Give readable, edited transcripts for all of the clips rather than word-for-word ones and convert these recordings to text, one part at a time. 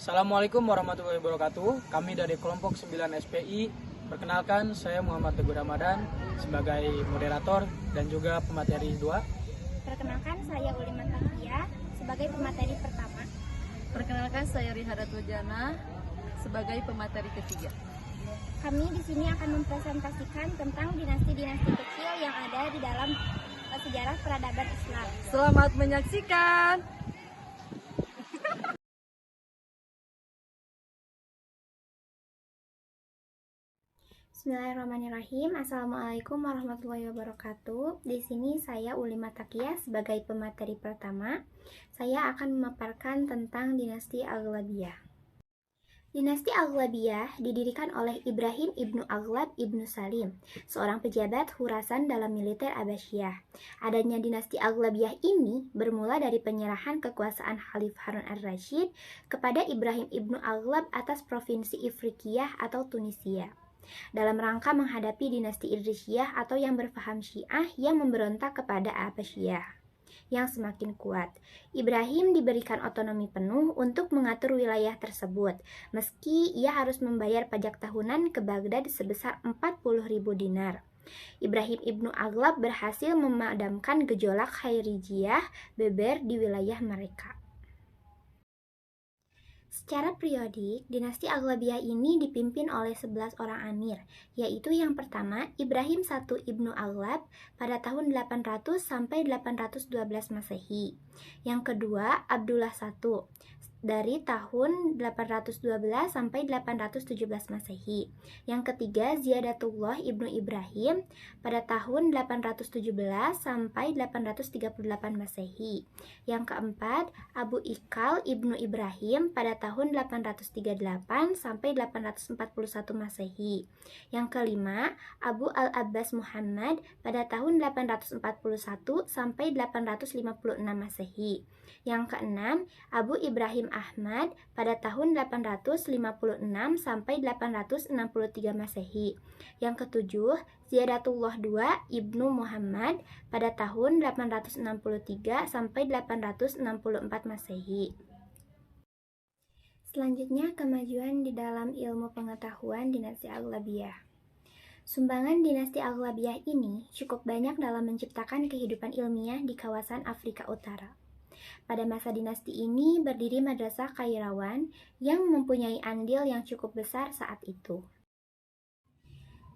Assalamualaikum warahmatullahi wabarakatuh. Kami dari kelompok 9 SPI. Perkenalkan, saya Muhammad Teguh Ramadan sebagai moderator dan juga pemateri 2. Perkenalkan, saya Uliman Takia sebagai pemateri pertama. Perkenalkan, saya Rihadat Wajana sebagai pemateri ketiga. Kami di sini akan mempresentasikan tentang dinasti-dinasti kecil yang ada di dalam sejarah peradaban Islam. Selamat menyaksikan. Bismillahirrahmanirrahim. Assalamualaikum warahmatullahi wabarakatuh. Di sini saya Ulima Takia sebagai pemateri pertama. Saya akan memaparkan tentang dinasti Aghlabiyah. Dinasti Aghlabiyah didirikan oleh Ibrahim ibnu Aghlab ibnu Salim, seorang pejabat Khurasan dalam militer Abbasiyah. Adanya dinasti Aghlabiyah ini bermula dari penyerahan kekuasaan Khalif Harun ar-Rasyid kepada Ibrahim ibnu Aghlab atas provinsi Ifriqiyah atau Tunisia, dalam rangka menghadapi dinasti Idrisiyah atau yang berfaham Syiah yang memberontak kepada Abbasiyah yang semakin kuat. Ibrahim diberikan otonomi penuh untuk mengatur wilayah tersebut, meski ia harus membayar pajak tahunan ke Baghdad sebesar 40.000 dinar. Ibrahim ibnu Aghlab berhasil memadamkan gejolak Khairijiyah Beber di wilayah mereka. Secara periodik, dinasti Aghlabiyah ini dipimpin oleh 11 orang amir, yaitu yang pertama Ibrahim I ibnu Aghlab pada tahun 800 sampai 812 Masehi. Yang kedua Abdullah I dari tahun 812 sampai 817 Masehi. Yang ketiga Ziyadatullah ibnu Ibrahim pada tahun 817 sampai 838 Masehi. Yang keempat Abu Ikal ibnu Ibrahim pada tahun 838 sampai 841 Masehi. Yang kelima Abu Al-Abbas Muhammad pada tahun 841 sampai 856 Masehi. Yang keenam Abu Ibrahim Ahmad pada tahun 856 sampai 863 Masehi. Yang ketujuh Ziyadatullah II ibnu Muhammad pada tahun 863 sampai 864 Masehi. Selanjutnya, kemajuan di dalam ilmu pengetahuan dinasti Aghlabiyah. Sumbangan dinasti Aghlabiyah ini cukup banyak dalam menciptakan kehidupan ilmiah di kawasan Afrika Utara. Pada masa dinasti ini berdiri Madrasah Kairawan yang mempunyai andil yang cukup besar saat itu.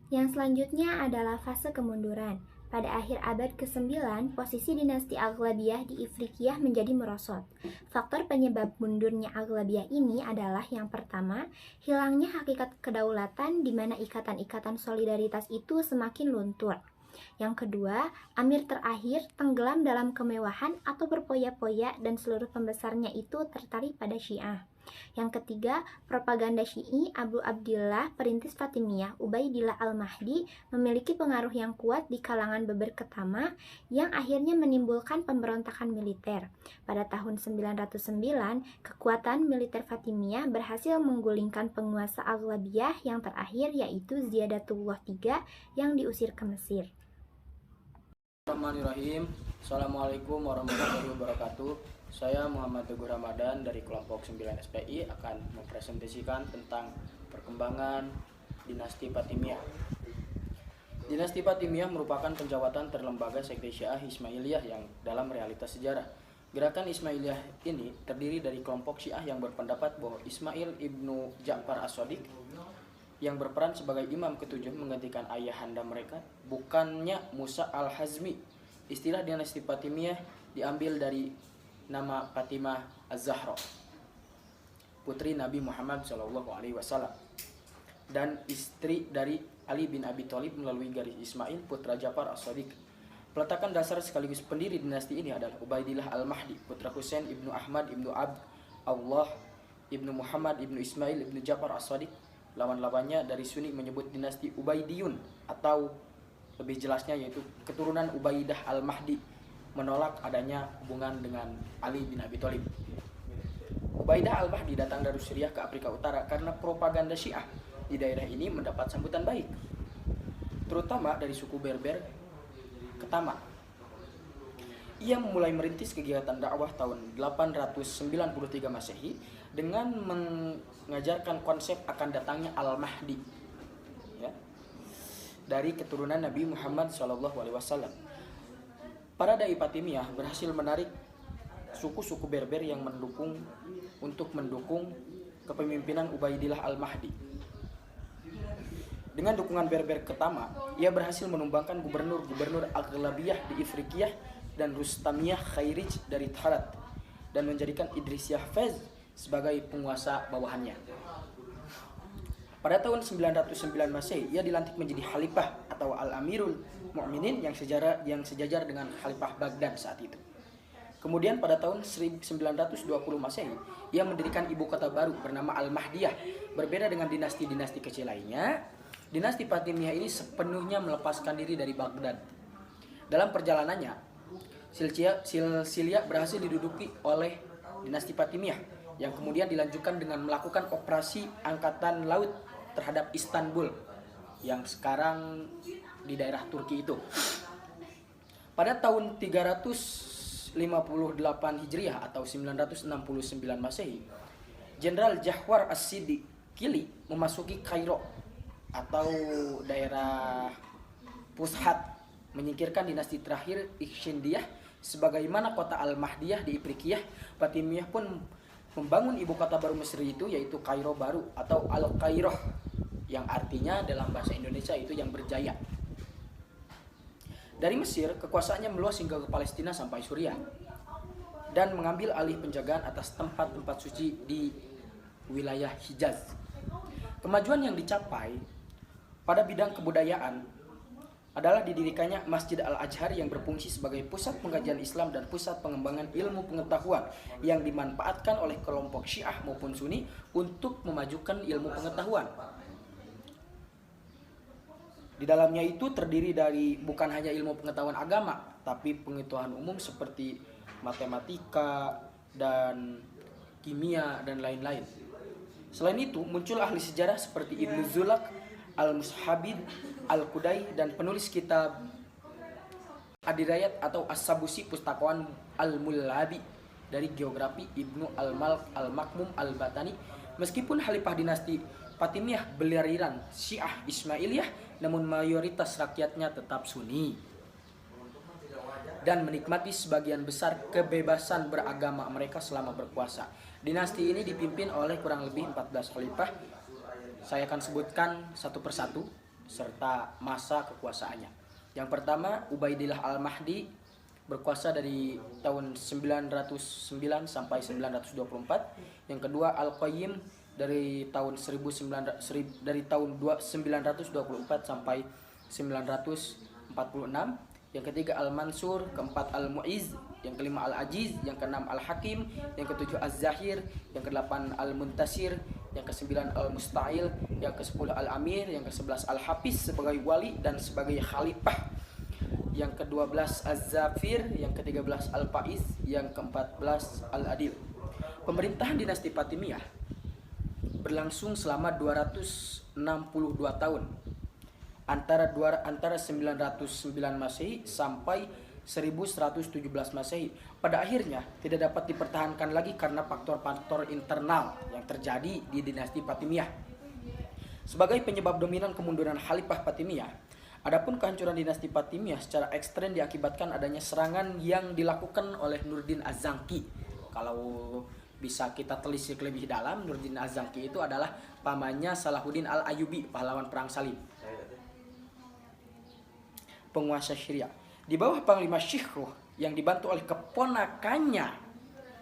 Yang selanjutnya adalah fase kemunduran. Pada akhir abad ke-9, posisi dinasti Aghlabiyah di Ifriqiyah menjadi merosot. Faktor penyebab mundurnya Aghlabiyah ini adalah yang pertama, hilangnya hakikat kedaulatan di mana ikatan-ikatan solidaritas itu semakin luntur. Yang kedua, amir terakhir tenggelam dalam kemewahan atau berpoya-poya dan seluruh pembesarnya itu tertarik pada Syiah. Yang ketiga, propaganda Syi'i Abu Abdillah perintis Fatimiyah Ubaidillah Al-Mahdi memiliki pengaruh yang kuat di kalangan Beber Ketama yang akhirnya menimbulkan pemberontakan militer. Pada tahun 909, kekuatan militer Fatimiyah berhasil menggulingkan penguasa Aghlabiyah yang terakhir yaitu Ziyadatullah III yang diusir ke Mesir. Bismillahirrahmanirrahim. Assalamualaikum warahmatullahi wabarakatuh. Saya Muhammad Teguh Ramadan dari kelompok 9 SPI akan mempresentasikan tentang perkembangan dinasti Fatimiyah. Dinasti Fatimiyah merupakan penjawatan terlembaga sekte Syiah Ismailiyah yang dalam realitas sejarah. Gerakan Ismailiyah ini terdiri dari kelompok Syiah yang berpendapat bahwa Ismail ibnu Ja'far as-Shadiq yang berperan sebagai imam ketujuh menggantikan ayahanda mereka, bukannya Musa al-Hazmi. Istilah dinasti Fatimiyah diambil dari nama Fatimah Az-Zahra, putri Nabi Muhammad SAW, dan istri dari Ali bin Abi Thalib melalui garis Ismail putra Ja'far as-Shadiq. Peletakan dasar sekaligus pendiri dinasti ini adalah Ubaidillah al-Mahdi, putra Husain ibnu Ahmad ibnu Abd Allah ibnu Muhammad ibnu Ismail ibnu Ja'far as-Shadiq. Lawan-lawannya dari Sunni menyebut dinasti Ubaidiyun atau lebih jelasnya yaitu keturunan Ubaidah al-Mahdi, menolak adanya hubungan dengan Ali bin Abi Thalib. Ubaidah al-Mahdi datang dari Suriah ke Afrika Utara karena propaganda Syiah di daerah ini mendapat sambutan baik, terutama dari suku Berber Ketama. Ia mulai merintis kegiatan dakwah tahun 893 Masehi dengan mengajarkan konsep akan datangnya Al-Mahdi, ya, dari keturunan Nabi Muhammad SAW. Para dai Fatimiyah berhasil menarik suku-suku Berber yang mendukung kepemimpinan Ubaidillah Al-Mahdi. Dengan dukungan Berber pertama, ia berhasil menumbangkan gubernur-gubernur Aghlabiyah di Ifriqiyah dan Rustamiyah Khairij dari Tarat dan menjadikan Idrisiyah Fez sebagai penguasa bawahannya. Pada tahun 909 Masehi, ia dilantik menjadi khalifah atau Al-Amirul Mu'minin yang sejajar dengan Khalifah Baghdad saat itu. Kemudian pada tahun 1920 Masehi, ia mendirikan ibu kota baru bernama Al-Mahdiyah. Berbeda dengan dinasti-dinasti kecil lainnya, dinasti Fatimiyah ini sepenuhnya melepaskan diri dari Baghdad. Dalam perjalanannya, Silsilia berhasil diduduki oleh dinasti Fatimiyah yang kemudian dilanjutkan dengan melakukan operasi angkatan laut terhadap Istanbul yang sekarang di daerah Turki itu. Pada tahun 358 Hijriah atau 969 Masehi, Jenderal Jahwar As-Siddiqili memasuki Kairo atau daerah Pushat, menyingkirkan dinasti terakhir Ikhshidiyah. Sebagaimana kota Al-Mahdiyah di Ifriqiyah, Fatimiyah pun membangun ibu kota baru Mesir itu, yaitu Kairo baru atau Al-Qairoh, yang artinya dalam bahasa Indonesia itu yang berjaya. Dari Mesir, kekuasaannya meluas hingga ke Palestina sampai Suriah dan mengambil alih penjagaan atas tempat-tempat suci di wilayah Hijaz. Kemajuan yang dicapai pada bidang kebudayaan adalah didirikannya Masjid Al-Azhar yang berfungsi sebagai pusat pengkajian Islam dan pusat pengembangan ilmu pengetahuan yang dimanfaatkan oleh kelompok Syiah maupun Sunni untuk memajukan ilmu pengetahuan. Di dalamnya itu terdiri dari bukan hanya ilmu pengetahuan agama, tapi pengetahuan umum seperti matematika dan kimia dan lain-lain. Selain itu, muncul ahli sejarah seperti Ibnu Zulak, Al-Mushabid, Al-Qudai, dan penulis kitab Adirayat atau As-Sabusi, pustakawan Al-Mullabi dari geografi Ibnu Al-Malk Al-Makmum Al-Batani. Meskipun khalifah dinasti Fatimiyah beraliran Syiah Ismailiyah, namun mayoritas rakyatnya tetap Sunni dan menikmati sebagian besar kebebasan beragama mereka selama berkuasa. Dinasti ini dipimpin oleh kurang lebih 14 khalifah. Saya akan sebutkan satu persatu serta masa kekuasaannya. Yang pertama, Ubaidillah Al-Mahdi berkuasa dari tahun 909 sampai 924. Yang kedua, Al-Qayyim dari tahun 924 sampai 946. Yang ketiga Al-Mansur, keempat Al-Mu'izz, yang kelima Al-Ajiz, yang keenam Al-Hakim, yang ketujuh Az-Zahir, yang kedelapan Al-Muntasir, yang kesembilan Al-Musta'il, yang kesepuluh Al-Amir, yang kesebelas Al-Hafiz sebagai wali dan sebagai khalifah, yang ke-12 Az-Zafir, yang ke-13 Al-Faiz, yang ke-14 Al-Adil. Pemerintahan dinasti Fatimiyah berlangsung selama 262 tahun antara 909 Masehi sampai 1117 Masehi. Pada akhirnya tidak dapat dipertahankan lagi karena faktor-faktor internal yang terjadi di dinasti Fatimiyah. Sebagai penyebab dominan kemunduran Khalifah Fatimiyah, adapun kehancuran dinasti Fatimiyah secara ekstrem diakibatkan adanya serangan yang dilakukan oleh Nuruddin Az-Zanki. Kalau bisa kita telisik lebih dalam, Nuruddin Az-Zanki itu adalah pamannya Salahuddin Al-Ayyubi, pahlawan perang salib, penguasa Syria. Di bawah Panglima Syikhruh yang dibantu oleh keponakannya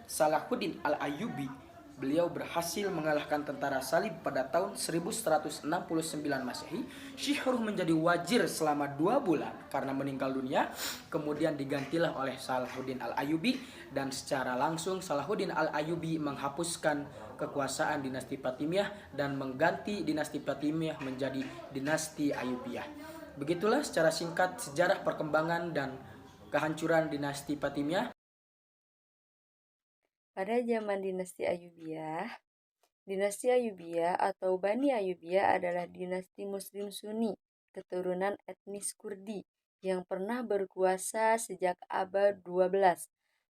Salahuddin Al-Ayyubi, beliau berhasil mengalahkan tentara salib pada tahun 1169 Masehi. Syikhruh menjadi wazir selama 2 bulan karena meninggal dunia. Kemudian digantilah oleh Salahuddin Al-Ayyubi, dan secara langsung Salahuddin Al-Ayyubi menghapuskan kekuasaan dinasti Fatimiyah dan mengganti dinasti Fatimiyah menjadi dinasti Ayyubiyah. Begitulah secara singkat sejarah perkembangan dan kehancuran dinasti Fatimiyah. Pada zaman dinasti Ayyubiyah atau Bani Ayyubiyah adalah dinasti Muslim Sunni, keturunan etnis Kurdi yang pernah berkuasa sejak abad 12.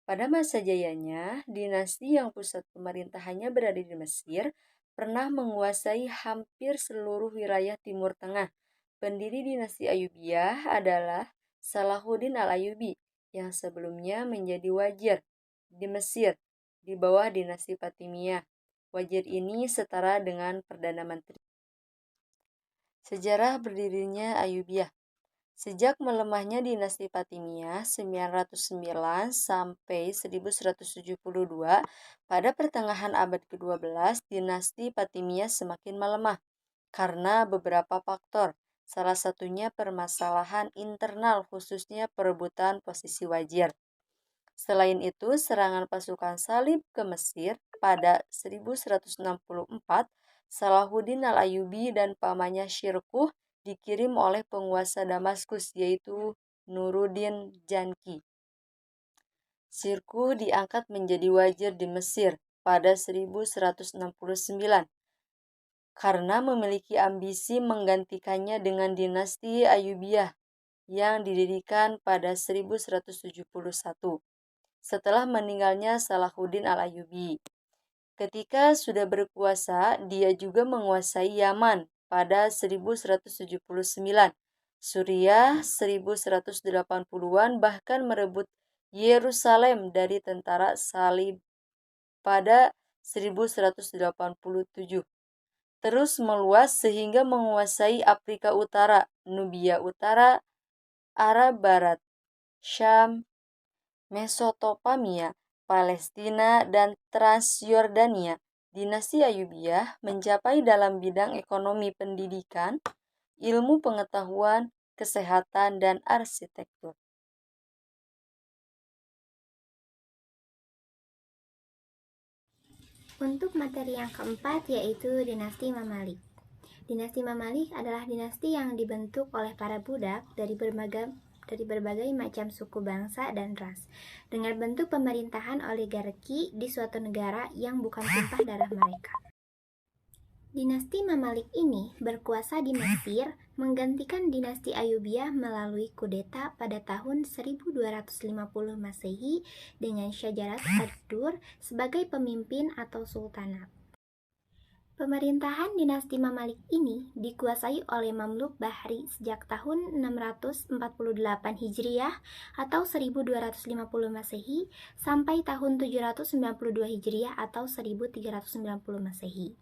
Pada masa jayanya, dinasti yang pusat pemerintahannya berada di Mesir pernah menguasai hampir seluruh wilayah Timur Tengah. Pendiri dinasti Ayyubiyah adalah Salahuddin al-Ayyubi yang sebelumnya menjadi wazir di Mesir di bawah dinasti Fatimiyah. Wazir ini setara dengan Perdana Menteri. Sejarah berdirinya Ayyubiyah. Sejak melemahnya dinasti Fatimiyah 909 sampai 1172, pada pertengahan abad ke-12 dinasti Fatimiyah semakin melemah karena beberapa faktor. Salah satunya permasalahan internal, khususnya perebutan posisi wazir. Selain itu, serangan pasukan Salib ke Mesir pada 1164, Salahuddin al-Ayyubi dan pamannya Syirkuh dikirim oleh penguasa Damaskus, yaitu Nuruddin Janki. Syirkuh diangkat menjadi wazir di Mesir pada 1169 karena memiliki ambisi menggantikannya dengan dinasti Ayyubiyah yang didirikan pada 1171 setelah meninggalnya Salahuddin al-Ayyubi. Ketika sudah berkuasa, dia juga menguasai Yaman pada 1179, Suriah 1180-an, bahkan merebut Yerusalem dari tentara Salib pada 1187. Terus meluas sehingga menguasai Afrika Utara, Nubia Utara, Arab Barat, Syam, Mesopotamia, Palestina, dan Transyordania. Dinasti Ayyubiyah mencapai dalam bidang ekonomi, pendidikan, ilmu pengetahuan, kesehatan, dan arsitektur. Untuk materi yang keempat yaitu dinasti Mamalik. Dinasti Mamalik adalah dinasti yang dibentuk oleh para budak dari berbagai macam suku bangsa dan ras, dengan bentuk pemerintahan oligarki di suatu negara yang bukan tumpah darah mereka. Dinasti Mamalik ini berkuasa di Mesir, menggantikan dinasti Ayyubiyah melalui kudeta pada tahun 1250 Masehi dengan Syajarat ad-Dur sebagai pemimpin atau sultanat. Pemerintahan dinasti Mamalik ini dikuasai oleh Mamluk Bahri sejak tahun 648 Hijriah atau 1250 Masehi sampai tahun 792 Hijriah atau 1390 Masehi.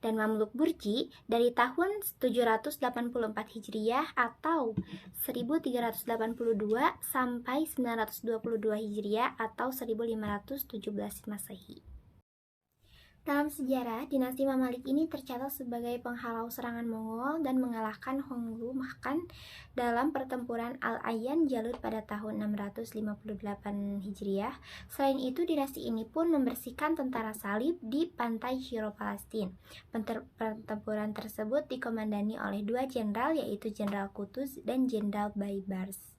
Dan Mamluk Burji dari tahun 784 Hijriah atau 1382 sampai 922 Hijriah atau 1517 Masehi. Dalam sejarah, dinasti Mamalik ini tercatat sebagai penghalau serangan Mongol dan mengalahkan Honglu Makan dalam pertempuran Al-Ayyan Jalut pada tahun 658 Hijriah. Selain itu, dinasti ini pun membersihkan tentara Salib di pantai Syiro Palestina. Pertempuran tersebut dikomandani oleh dua jenderal, yaitu Jenderal Qutuz dan Jenderal Baibars.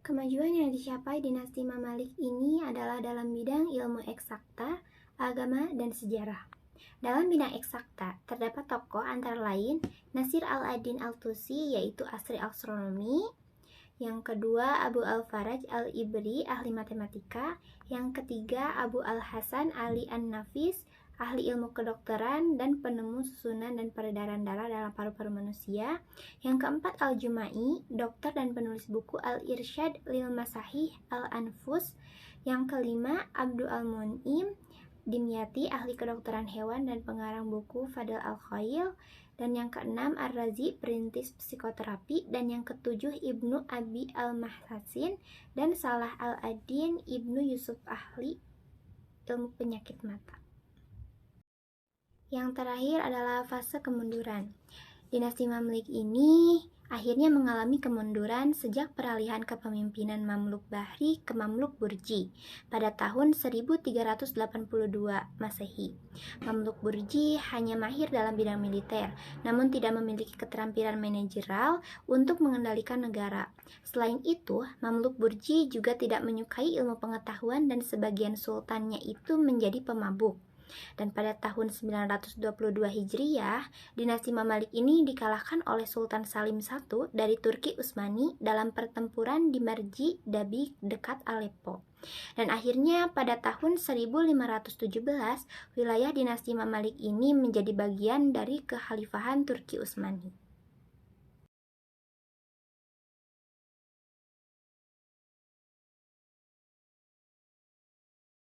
Kemajuan yang dicapai dinasti Mamalik ini adalah dalam bidang ilmu eksakta, agama, dan sejarah. Dalam bidang eksakta, terdapat tokoh antara lain Nasir al-Adin al-Tusi, yaitu ahli astronomi. Yang kedua, Abu al-Faraj al-Ibri, ahli matematika. Yang ketiga, Abu al-Hasan Ali an-Nafis, ahli ilmu kedokteran dan penemu susunan dan peredaran darah dalam paru-paru manusia. Yang keempat, Al-Jumai, dokter dan penulis buku Al-Irsyad lil Masahih al-Anfus. Yang kelima, Abdul al-Mun'im Dimyati, ahli kedokteran hewan dan pengarang buku Fadl al-Khail. Dan yang keenam, Ar-Razi, perintis psikoterapi. Dan yang ketujuh, Ibnu Abi al-Mahsasin dan Salah al-Adin Ibnu Yusuf, ahli ilmu penyakit mata. Yang terakhir adalah fase kemunduran. Dinasti Mamluk ini akhirnya mengalami kemunduran sejak peralihan kepemimpinan Mamluk Bahri ke Mamluk Burji pada tahun 1382 Masehi. Mamluk Burji hanya mahir dalam bidang militer, namun tidak memiliki keterampilan manajerial untuk mengendalikan negara. Selain itu, Mamluk Burji juga tidak menyukai ilmu pengetahuan dan sebagian sultannya itu menjadi pemabuk. Dan pada tahun 922 Hijriah, dinasti Mamalik ini dikalahkan oleh Sultan Salim I dari Turki Utsmani dalam pertempuran di Marji Dabi dekat Aleppo. Dan akhirnya pada tahun 1517, wilayah dinasti Mamalik ini menjadi bagian dari kekhalifahan Turki Utsmani.